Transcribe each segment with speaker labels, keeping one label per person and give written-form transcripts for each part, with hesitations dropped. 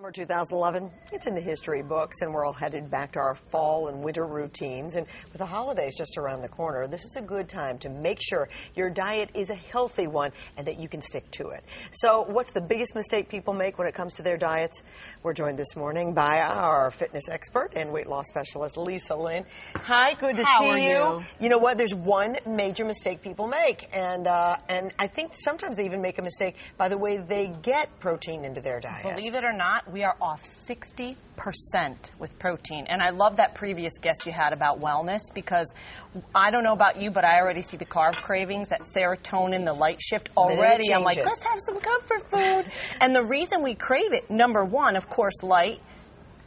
Speaker 1: Summer 2011, it's in the history books, and we're all headed back to our fall and winter routines. And with the holidays just around the corner, this is a good time to make sure your diet is a healthy one and that you can stick to it. So what's the biggest mistake people make when it comes to their diets? We're joined this morning by our fitness expert and weight loss specialist, Lisa Lynn. Hi, good to see you. You know what? There's one major mistake people make, and I think sometimes they even make a mistake by the way they get protein into their diet.
Speaker 2: Believe it or not, we are off 60% with protein. And I love that previous guest you had about wellness, because I don't know about you, but I already see the carb cravings, that serotonin, the light shift already. I'm like, let's have some comfort food. And the reason we crave it, number one, of course, light,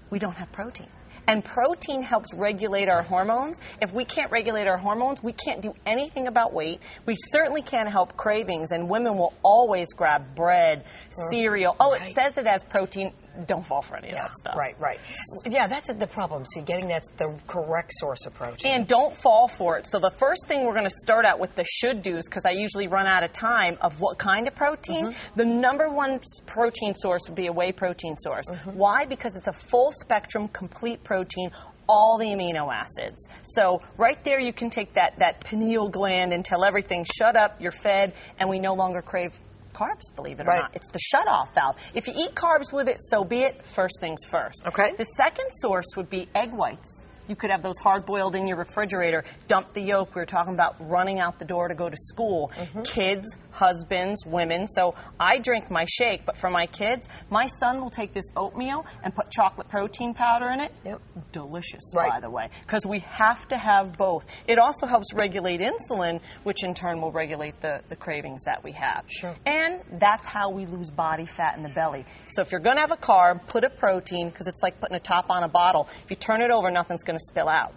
Speaker 2: we don't have protein. And protein helps regulate our hormones. If we can't regulate our hormones, we can't do anything about weight. We certainly can't help cravings, and women will always grab bread, cereal. Oh, it says it has protein. Don't fall for any of that stuff.
Speaker 1: Right. Yeah, that's the problem. See, getting that's the correct source of protein.
Speaker 2: And don't fall for it. So the first thing we're going to start out with the should-dos, because I usually run out of time, of what kind of protein. The number one protein source would be a whey protein source. Why? Because it's a full-spectrum, complete protein, all the amino acids. So right there you can take that pineal gland and tell everything, shut up, you're fed, and we no longer crave carbs, believe it or not. It's the shut-off valve. If you eat carbs with it, so be it. First things first. Okay. The second source would be egg whites. You could have those hard-boiled in your refrigerator. Dump the yolk. We were talking about running out the door to go to school. Kids, husbands, women. So I drink my shake, but for my kids, my son will take this oatmeal and put chocolate protein powder in it. Delicious, by the way, because we have to have both. It also helps regulate insulin, which in turn will regulate the cravings that we have. And that's how we lose body fat in the belly. So if you're going to have a carb, put a protein, because it's like putting a top on a bottle. If you turn it over, nothing's going to spill out.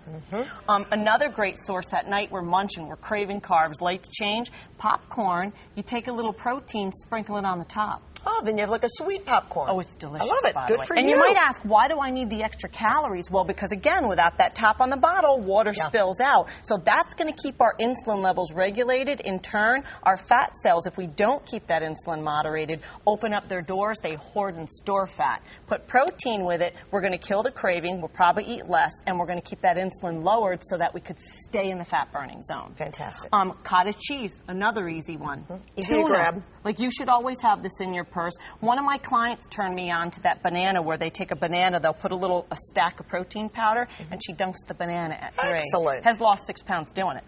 Speaker 2: Another great source at night, we're munching, we're craving carbs, late to change, popcorn. You take a little protein, sprinkle it on the top.
Speaker 1: Oh, then you have like a sweet popcorn.
Speaker 2: Oh, it's delicious.
Speaker 1: I love it. Good for you.
Speaker 2: And you might ask, why do I need the extra calories? Well, because again, without that top on the bottle, water spills out. So that's going to keep our insulin levels regulated. In turn, our fat cells, if we don't keep that insulin moderated, open up their doors, they hoard and store fat. Put protein with it, we're going to kill the craving, we'll probably eat less, and we're going to keep that insulin lowered so that we could stay in the fat burning zone.
Speaker 1: Fantastic.
Speaker 2: Cottage cheese, another easy one.
Speaker 1: Easy to grab.
Speaker 2: Like, you should always have this in your purse. One of my clients turned me on to that banana, where they take a banana, they'll put a stack of protein powder, and she dunks the banana at 3.
Speaker 1: Excellent.
Speaker 2: Has lost 6 pounds doing it.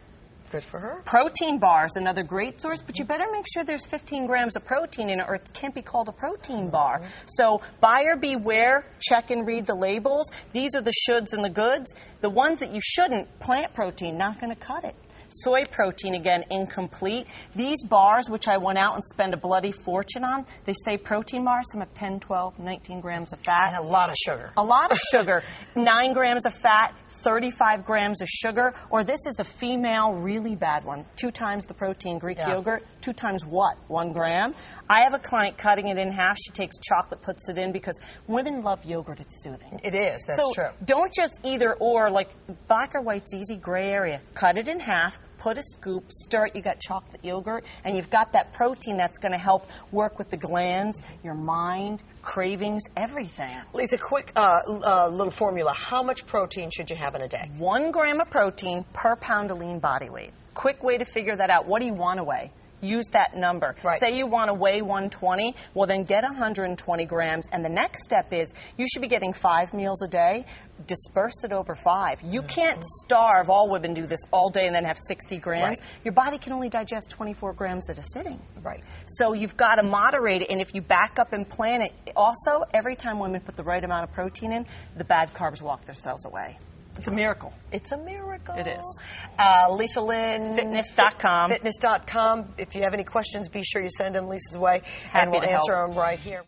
Speaker 1: Good for her.
Speaker 2: Protein bars, another great source, but you better make sure there's 15 grams of protein in it, or it can't be called a protein bar. So buyer beware, check and read the labels. These are the shoulds and the goods. The ones that you shouldn't, plant protein, not going to cut it. Soy protein, again, incomplete. These bars, which I went out and spent a bloody fortune on, they say protein bars, some have 10, 12, 19 grams of fat.
Speaker 1: And a lot of sugar.
Speaker 2: A lot of sugar. 9 grams of fat, 35 grams of sugar, or this is a female, really bad one. 2 times the protein Greek yogurt. 2 times what? 1 gram? I have a client cutting it in half. She takes chocolate, puts it in, because women love yogurt. It's soothing.
Speaker 1: It is. That's true.
Speaker 2: Don't just either or, like black or white's easy, gray area. Cut it in half. Put a scoop, stir it, you got chocolate yogurt, and you've got that protein that's going to help work with the glands, your mind, cravings, everything.
Speaker 1: Lisa, quick little formula. How much protein should you have in a day?
Speaker 2: 1 gram of protein per pound of lean body weight. Quick way to figure that out. What do you want to weigh? Use that number. Say you want to weigh 120, well then get 120 grams, and the next step is you should be getting 5 meals a day. Disperse it over 5. You can't starve, all women do this all day and then have 60 grams. Your body can only digest 24 grams at a sitting. So you've got to moderate it, and if you back up and plan it, also every time women put the right amount of protein in, the bad carbs walk their cells away. It's a miracle.
Speaker 1: It's a miracle.
Speaker 2: It is.
Speaker 1: Lisa Lynn.
Speaker 2: Fitness.com.
Speaker 1: Fitness.com. If you have any questions, be sure you send them Lisa's way, and we'll answer them right here.